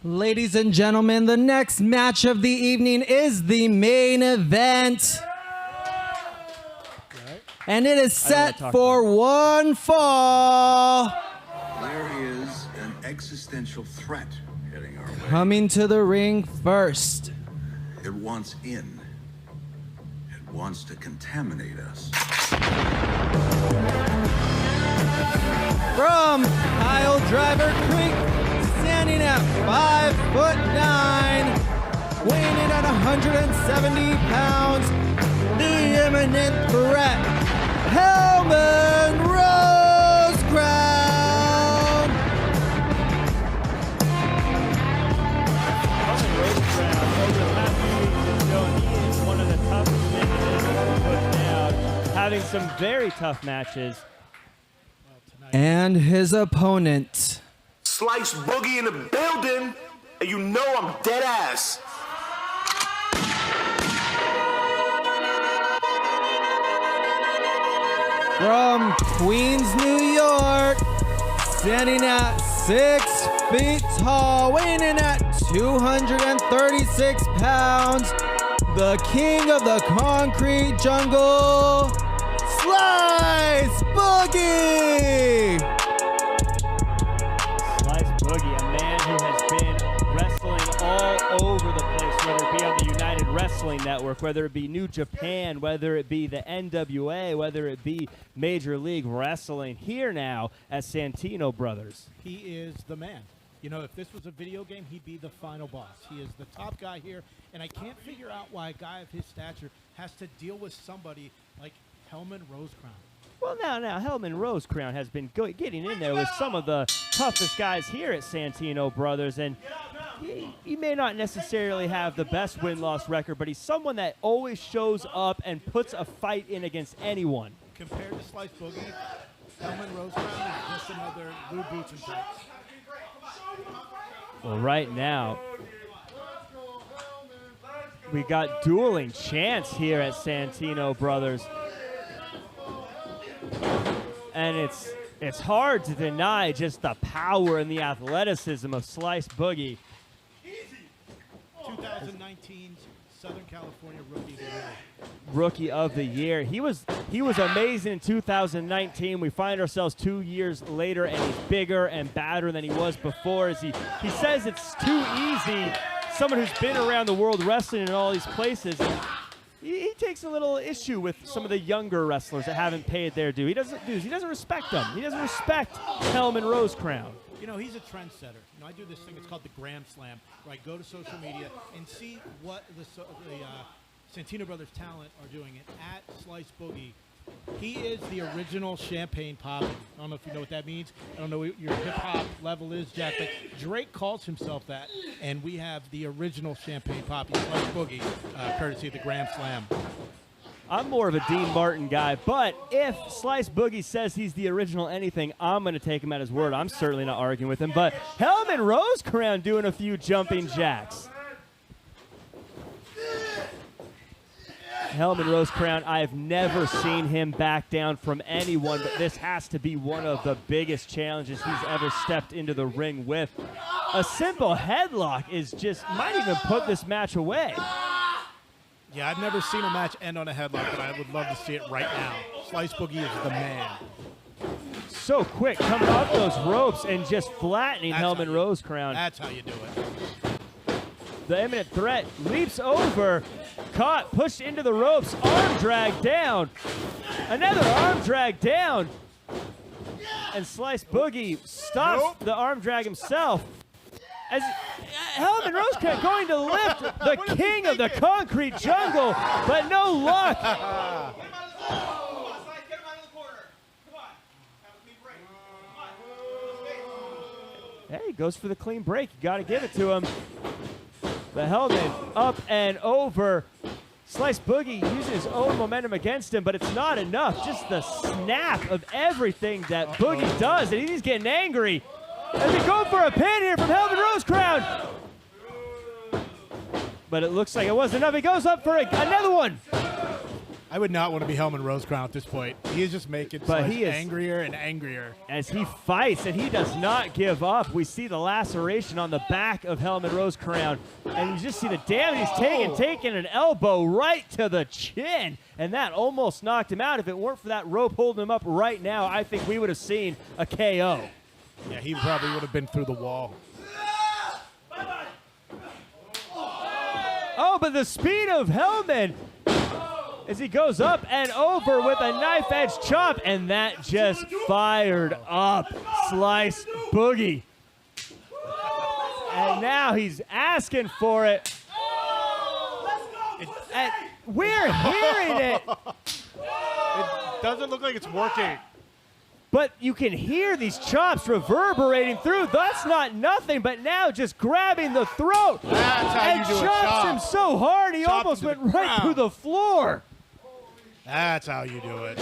Ladies and gentlemen, the next match of the evening is the main event. And it is set for one fall. There is an existential threat heading our way. Coming to the ring first. It wants in. It wants to contaminate us. From Kyle Driver Creek, standing at 5'9", weighing in at 170 pounds, the imminent threat, Hellman Rosecrown. Rosecrown, over the past few weeks has shown he is one of the toughest men in the world to put down, having some very tough matches. And his opponent. Slice Boogie in the building, and you know I'm dead ass. From Queens, New York, standing at 6 feet tall, weighing in at 236 pounds, the king of the concrete jungle, Slice Boogie! Slice Boogie, a man who has been wrestling all over the place, whether it be on the United Wrestling Network, whether it be New Japan, whether it be the NWA, whether it be Major League Wrestling, here now at Santino Brothers. He is the man. You know, if this was a video game, he'd be the final boss. He is the top guy here, and I can't figure out why a guy of his stature has to deal with somebody like Hellman Rosecrown. Well, now, Hellman Rosecrown has been getting in there with some of the toughest guys here at Santino Brothers, and he may not necessarily have the best win-loss record, but he's someone that always shows up and puts a fight in against anyone. Compared to Slice Boogie, Hellman Rosecrown is just another blue boots and tights. Well, right now, we got dueling chants here at Santino Brothers. And it's hard to deny just the power and the athleticism of Slice Boogie. 2019's Southern California Rookie of the Year. Rookie of the Year. He was amazing in 2019. We find ourselves 2 years later, and he's bigger and badder than he was before. As he says it's too easy. Someone who's been around the world wrestling in all these places. He takes a little issue with some of the younger wrestlers that haven't paid their due. He doesn't respect them. He doesn't respect Hellman Rosecrown. You know, he's a trendsetter. You know, I do this thing, it's called the Gram Slam, where I go to social media and see what the Santino Brothers talent are doing. And at Slice Boogie, he is the original Champagne Poppy. I don't know if you know what that means. I don't know what your hip-hop level is, Jack, but Drake calls himself that, and we have the original Champagne Poppy, Slice Boogie, courtesy of the Gram Slam. I'm more of a Dean Martin guy, but if Slice Boogie says he's the original anything, I'm going to take him at his word. I'm certainly not arguing with him, but Hellman Rosecrown doing a few jumping jacks. Hellman Rosecrown, I have never seen him back down from anyone, but this has to be one of the biggest challenges he's ever stepped into the ring with. A simple headlock might even put this match away. Yeah, I've never seen a match end on a headlock, but I would love to see it right now. Slice Boogie is the man. So quick, coming off those ropes and just flattening Hellman Rosecrown. That's how you do it. The imminent threat leaps over, caught, pushed into the ropes, arm drag down. Another arm drag down. And Slice Boogie stops the arm drag himself. As Hellman Rosecrown going to lift the king of the concrete jungle, but no luck. Hey, he goes for the clean break. You got to give it to him. The Hellman up and over. Slice Boogie using his own momentum against him, but it's not enough. Just the snap of everything that Boogie does, and he's getting angry. As we go for a pin here from Hellman Rosecrown. But it looks like it wasn't enough. He goes up for another one. I would not want to be Hellman Rosecrown at this point. He is just making Slice angrier and angrier. As he fights, and he does not give up. We see the laceration on the back of Hellman Rosecrown, and you just see the damage he's taking an elbow right to the chin, and that almost knocked him out. If it weren't for that rope holding him up right now, I think we would have seen a KO. Yeah, he probably would have been through the wall. Oh, but the speed of Hellman as he goes up and over with a knife-edge chop, and that just fired up Slice Boogie. And now he's asking for it. And we're hearing it. It doesn't look like it's working. But you can hear these chops reverberating through. That's not nothing, but now just grabbing the throat. That's how you do a chops chop. him so hard he Chop almost him to went the right ground. through the floor. That's how you do it.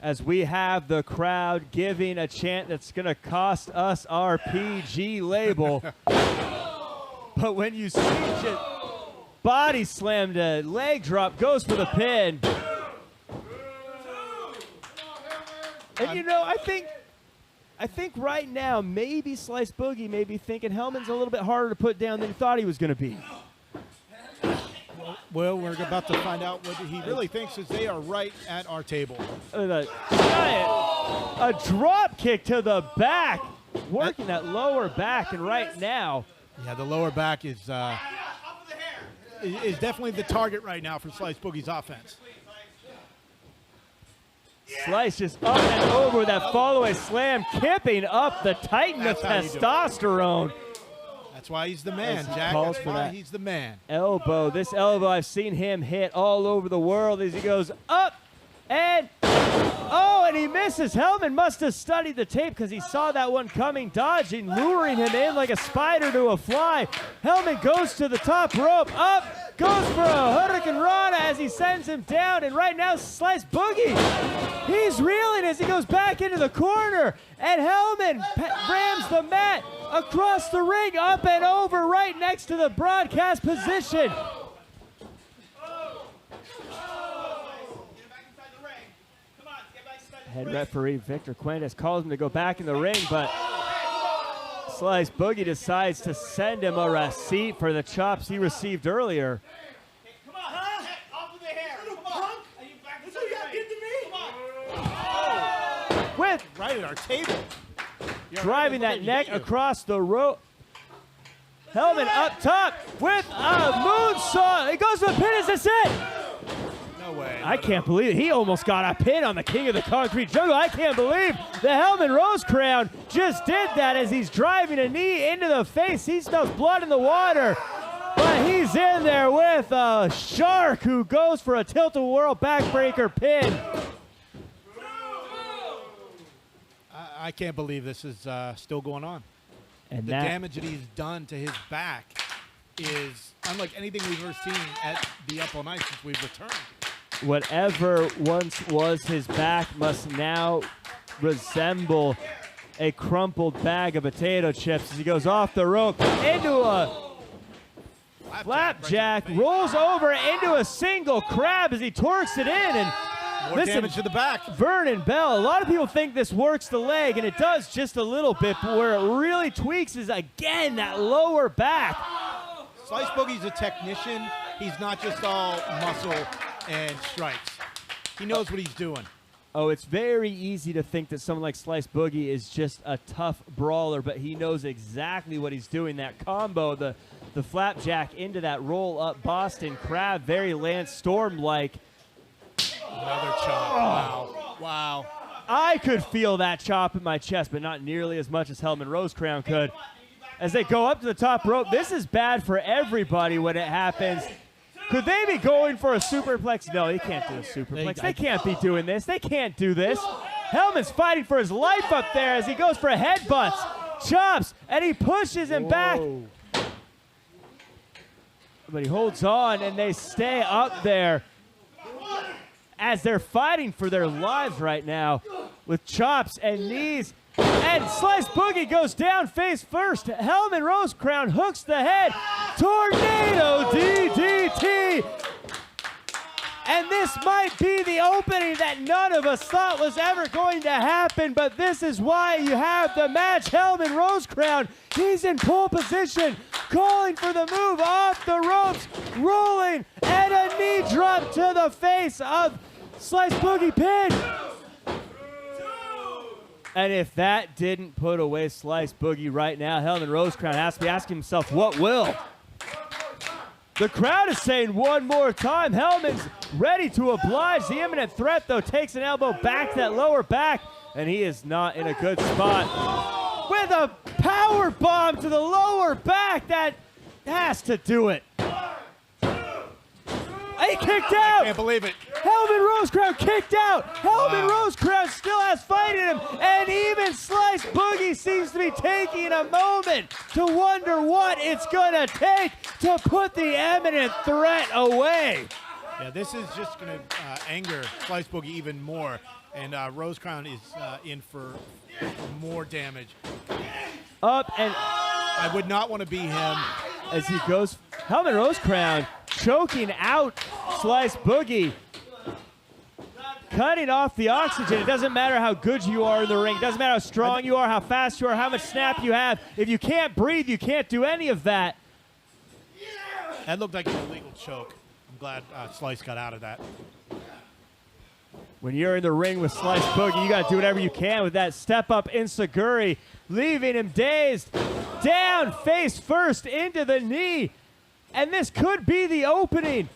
As we have the crowd giving a chant that's going to cost us our PG label. But when you see just body slammed, a leg drop, goes for the pin. And you know, I think right now maybe Slice Boogie may be thinking Hellman's a little bit harder to put down than he thought he was going to be. Well, we're about to find out what he really thinks, as they are right at our table. A drop kick to the back, working that lower back, and right now, Yeah, the lower back is definitely the target right now for Slice Boogie's offense. Slice just up and over that follow-away slam, kipping up the titan of That's how you do it. testosterone. That's why he's the man, As he Jack. calls That's for why that. he's the man. Elbow, this elbow I've seen him hit all over the world as he goes up and oh, and he misses. Hellman must have studied the tape because he saw that one coming, dodging, luring him in like a spider to a fly. Hellman goes to the top rope, up, goes for a Hurricane Rana as he sends him down, and right now Slice Boogie, he's reeling as he goes back into the corner, and Hellman rams the mat across the ring, up and over right next to the broadcast position. Head referee Victor Cuentas calls him to go back in the ring, but Slice Boogie decides to send him a receipt for the chops he received earlier. Come on, huh? Off with the hair. Come on. Are you back inside the ring? Come on. With Right at our table. You're driving right, that neck you. across the rope. Hellman up top with a moonsault. He goes for the pin. Is this it? No way. I can't believe it. He almost got a pin on the King of the Concrete Jungle. I can't believe the Hellman Rosecrown just did that as he's driving a knee into the face. He smells blood in the water, but he's in there with a shark who goes for a tilt-a-whirl backbreaker pin. I can't believe this is still going on. And The that, damage that he's done to his back is unlike anything we've ever seen at the Up All Night since we've returned. whatever once was his back must now resemble a crumpled bag of potato chips as he goes off the rope into a flapjack, rolls over into a single crab as he torques it in. And More listen, damage to the back. Vernon Bell, a lot of people think this works the leg, and it does just a little bit, but where it really tweaks is, again, that lower back. Slice Boogie's a technician. He's not just all muscle and strikes. He knows what he's doing. Oh, it's very easy to think that someone like Slice Boogie is just a tough brawler, but he knows exactly what he's doing. That combo, the flapjack into that roll-up Boston Crab, very Lance Storm-like. Another chop. Wow. Wow. I could feel that chop in my chest, but not nearly as much as Hellman Rosecrown could. As they go up to the top rope, this is bad for everybody when it happens. Could they be going for a superplex? No, they can't do a superplex. They can't be doing this. They can't do this. Hellman's fighting for his life up there as he goes for headbutts, chops, and he pushes him back. But he holds on, and they stay up there as they're fighting for their lives right now with chops and knees. And Slice Boogie goes down face first. Hellman Rosecrown hooks the head. Tornado DDT. And this might be the opening that none of us thought was ever going to happen, but this is why you have the match. Hellman Rosecrown, he's in pole position, calling for the move off the ropes, rolling, and a knee drop to the face of Slice Boogie pin. And if that didn't put away Slice Boogie right now, Hellman Rosecrown has to be asking himself, what will? The crowd is saying one more time. Hellman's ready to oblige. The imminent threat, though, takes an elbow back to that lower back, and he is not in a good spot. With a power bomb to the lower back, that has to do it. He kicked out. I can't believe it. Hellman Rosecrown kicked out. Hellman Rosecrown still has fight in him, and even Slice Boogie seems to be taking a moment to wonder what it's gonna take to put the imminent threat away. Yeah, this is just going to anger Slice Boogie even more, and Rosecrown is in for more damage. Up and I would not want to be him. as he goes, Hellman Rosecrown choking out Slice Boogie, cutting off the oxygen. It doesn't matter how good you are in the ring. It doesn't matter how strong you are, how fast you are, how much snap you have. If you can't breathe, you can't do any of that. That looked like an illegal choke. I'm glad Slice got out of that. When you're in the ring with Slice Boogie, you got to do whatever you can with that step up enziguri, leaving him dazed, down face first into the knee. And this could be the opening.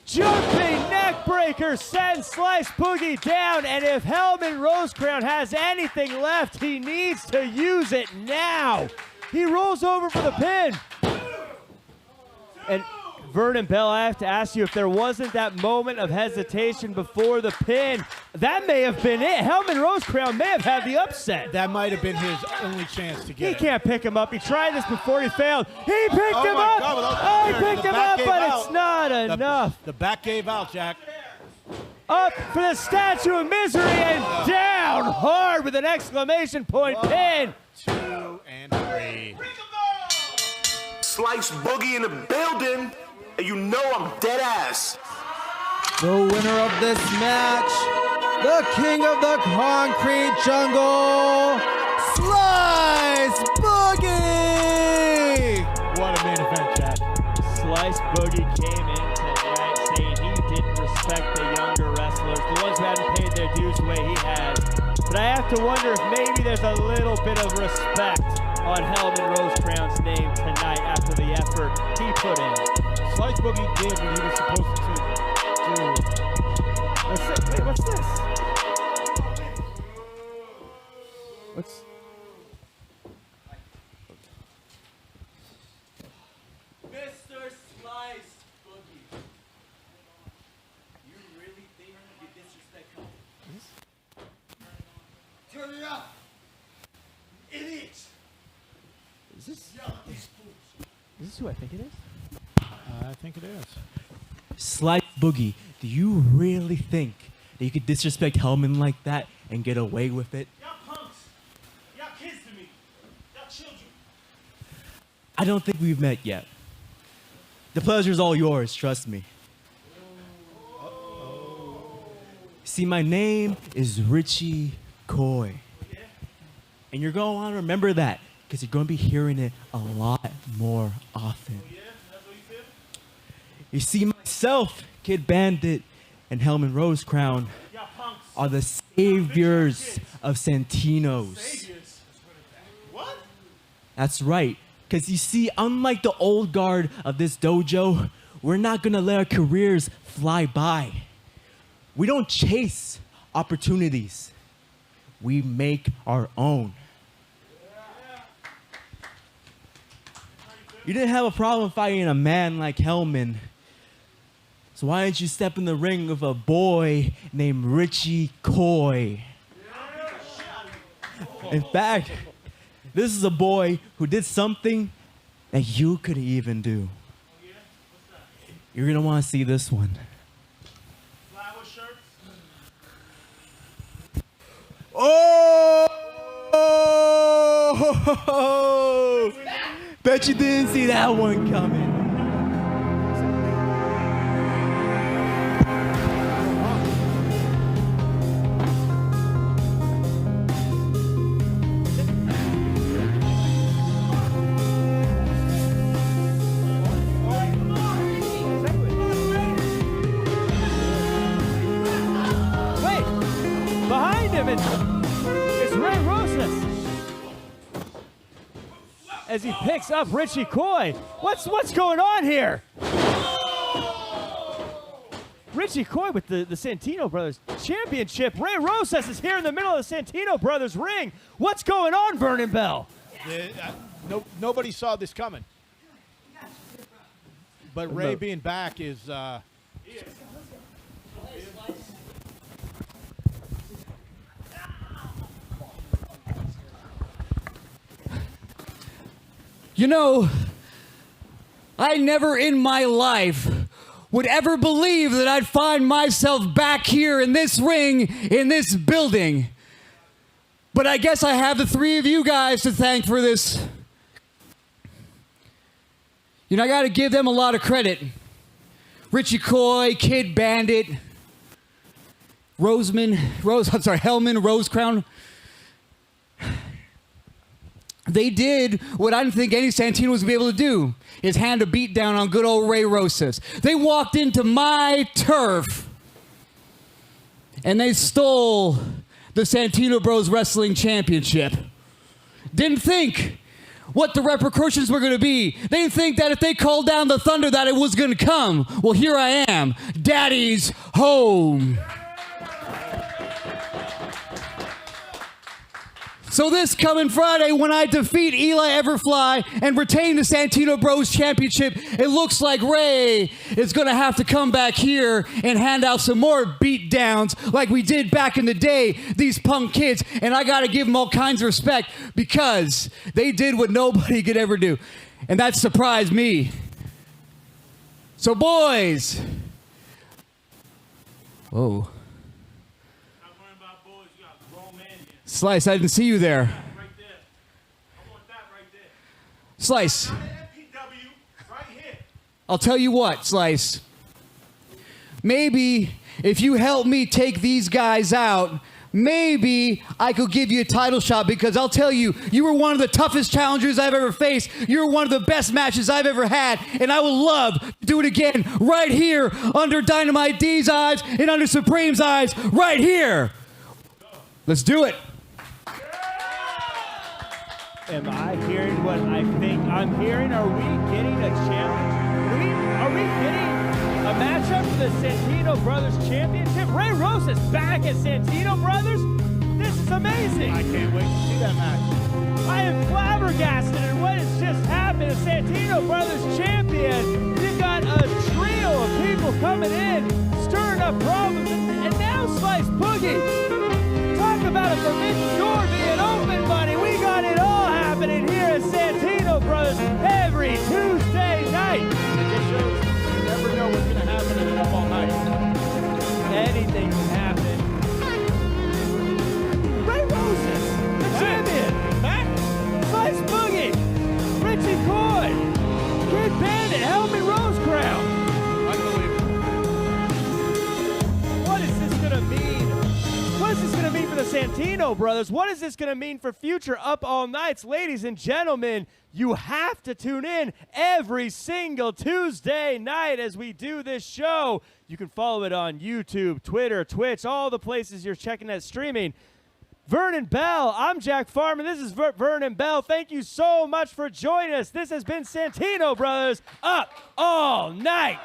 Jumping neck breaker sends Slice Boogie down, and if Hellman Rosecrown has anything left, he needs to use it now. He rolls over for the pin. And Vernon Bell, I have to ask you, if there wasn't that moment of hesitation before the pin, that may have been it. Hellman Rosecrown may have had the upset. That might have been his only chance to get He it. can't pick him up. He tried this before, he failed. He picked him my up. God, without Oh, he the picked him back up, gave but out. it's not enough. The back gave out, Jack. Up for the Statue of Misery and down hard with an exclamation point pin. 2 and 3. Slice Boogie in the building, and you know I'm dead ass. The winner of this match, the king of the concrete jungle, Slice Boogie! What a main event, Jack. Slice Boogie came in tonight saying he didn't respect the younger wrestlers, the ones who hadn't paid their dues the way he had. But I have to wonder if maybe there's a little bit of respect on Hellman Rosecrown's name tonight after the effort he put in. Slice Boogie did what he was supposed to do. Wait, what's this? What's... Mr. Slice Boogie, you really think you disrespect Hellman? Turn it up, idiot! Is this who I think it is? I think it is. Slice Boogie, do you really think that you could disrespect Hellman like that and get away with it? Y'all punks! Y'all kids to me! Y'all children! I don't think we've met yet. The pleasure's all yours, trust me. See, my name is Richie Coy. And you're going to want to remember that because you're going to be hearing it a lot more often. You see, myself, Kid Bandit, and Hellman Rosecrown are the saviors of Santinos. What? That's right. Because you see, unlike the old guard of this dojo, we're not going to let our careers fly by. We don't chase opportunities. We make our own. You didn't have a problem fighting a man like Hellman. So why didn't you step in the ring with a boy named Richie Coy? In fact, this is a boy who did something that you couldn't even do. You're going to want to see this one. Flower shirts? Oh! Bet you didn't see that one coming. him, and it's Ray Rosas. As he picks up Richie Coy. What's going on here? Richie Coy with the Santino Brothers Championship. Ray Rosas is here in the middle of the Santino Brothers ring. What's going on, Vernon Bell? Nobody saw this coming. But Ray being back is... You know, I never in my life would ever believe that I'd find myself back here in this ring, in this building. But I guess I have the three of you guys to thank for this. You know, I got to give them a lot of credit. Richie Coy, Kid Bandit, Hellman, Rosecrown. They did what I didn't think any Santino was going to be able to do, is hand a beat down on good old Ray Rosas. They walked into my turf, and they stole the Santino Bros Wrestling Championship. Didn't think what the repercussions were going to be. They didn't think that if they called down the thunder that it was going to come. Well, here I am. Daddy's home. So this coming Friday, when I defeat Eli Everfly and retain the Santino Bros Championship, it looks like Ray is going to have to come back here and hand out some more beatdowns like we did back in the day, these punk kids. And I got to give them all kinds of respect because they did what nobody could ever do. And that surprised me. So boys. Whoa. Slice, I didn't see you there. Right there. I want that right there. Slice. Right here. I'll tell you what, Slice. Maybe if you help me take these guys out, maybe I could give you a title shot because I'll tell you, you were one of the toughest challengers I've ever faced. You were one of the best matches I've ever had, and I would love to do it again right here under Dynamite D's eyes and under Supreme's eyes right here. Let's do it. Am I hearing what I think I'm hearing? Are we getting a challenge? Are we getting a matchup for the Santino Brothers Championship? Ray Rosas back at Santino Brothers? This is amazing. I can't wait to see that match. I am flabbergasted at what has just happened. The Santino Brothers champion. You've got a trio of people coming in, stirring up problems, and now Slice Boogie. Talk about a forbidden door being open, buddy. We got it all happening here at Santino Brothers every Tuesday night. It just shows you never know what's going to happen in an up all night. Anything can happen. Ray Rosas, the champion. Slice Boogie, Richie Coy, Kid Bandit, Hellman Rosecrown. What is this going to mean? What is this going to mean for the Santino Brothers? What is this going to mean for future Up All Nights? Ladies and gentlemen, you have to tune in every single Tuesday night as we do this show. You can follow it on YouTube, Twitter, Twitch, all the places you're checking that streaming. Vernon Bell, I'm Jack Farman. This is Vernon Bell. Thank you so much for joining us. This has been Santino Brothers Up All Night.